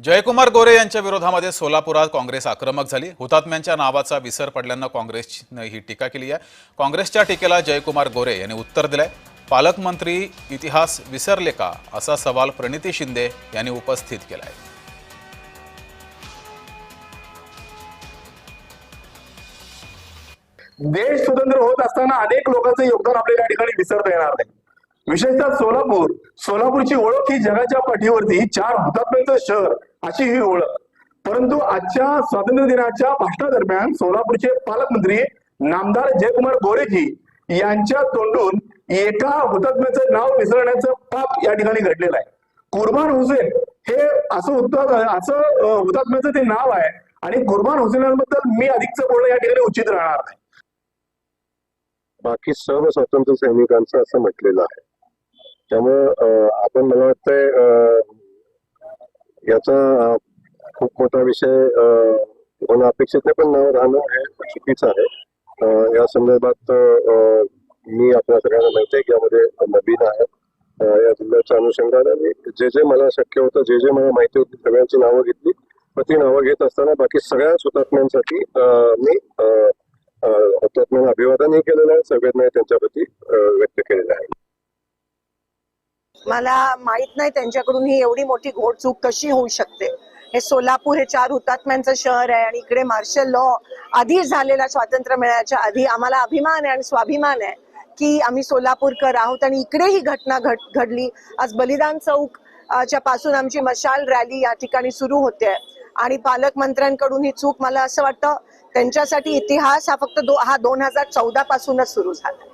जयकुमार गोरे यांच्या विरोधामध्ये सोलापुरात काँग्रेस आक्रमक झाली। हुतात्म्यांच्या नावाचा विसर पडल्यानं काँग्रेसने ही टीका केली आहे। काँग्रेसच्या टीकेला जयकुमार गोरे यांनी उत्तर दिलंय। पालकमंत्री इतिहास विसरले का असा सवाल प्रणिती शिंदे यांनी उपस्थित केलाय। देश स्वतंत्र होत असताना अनेक लोकांचं योगदान आपल्याला या ठिकाणी विसरता येणार नाही। विशेषतः सोलापूरची ओळख ही जगाच्या पाठीवरती 4 हुतात्म्यांचं शहर अशी ही ओळख। परंतु आजच्या स्वातंत्र्य दिनाच्या भाषणादरम्यान सोलापूरचे पालकमंत्री नामदार जयकुमार गोरेजी यांच्या तोंडून एका हुतात्म्याचं नाव विसरण्याचं पाप या ठिकाणी घडलेलं आहे। कुर्बान हुसेन हे असं हुतात्म्याचं ते नाव आहे आणि कुर्बान हुसेनांबद्दल मी अधिकचं बोलणं या ठिकाणी उचित राहणार नाही। बाकी सर्व स्वातंत्र्य सैनिकांचं असं म्हटलेलं आहे। त्यामुळे आपण मला वाटतंय याचा खूप मोठा विषय होणं अपेक्षित आहे, पण नाव राहणं हे चुकीचं आहे। या संदर्भात मी आपल्या सगळ्यांना माहिती आहे की यामध्ये नवीन आहे। या जिल्ह्याच्या अनुषंगाने जे मला शक्य होतं, जे मला माहिती होती, सगळ्यांची नावं घेतली। पण ती नावं घेत असताना बाकी सगळ्याच हुतात्म्यांसाठी मी हुतात्म्यांना अभिवादनही केलेलं आहे, संवेदना त्यांच्याप्रती व्यक्त केलेल्या आहे। मला माहित नाही त्यांच्याकडून ही एवढी मोठी घोडचूक कशी होऊ शकते। हे सोलापूर हे 4 हुतात्म्यांचं शहर आहे आणि इकडे मार्शल लॉ आधी झालेला स्वातंत्र्य मिळायच्या आधी आम्हाला अभिमान आहे आणि स्वाभिमान आहे की आम्ही सोलापूरकर आहोत आणि इकडे ही घटना घडली। आज बलिदान चौक च्या पासून आमची मशाल रॅली या ठिकाणी सुरू होते आणि पालकमंत्र्यांकडून ही चूक, मला असं वाटतं त्यांच्यासाठी इतिहास हा फक्त 2014 पासूनच सुरू झाला।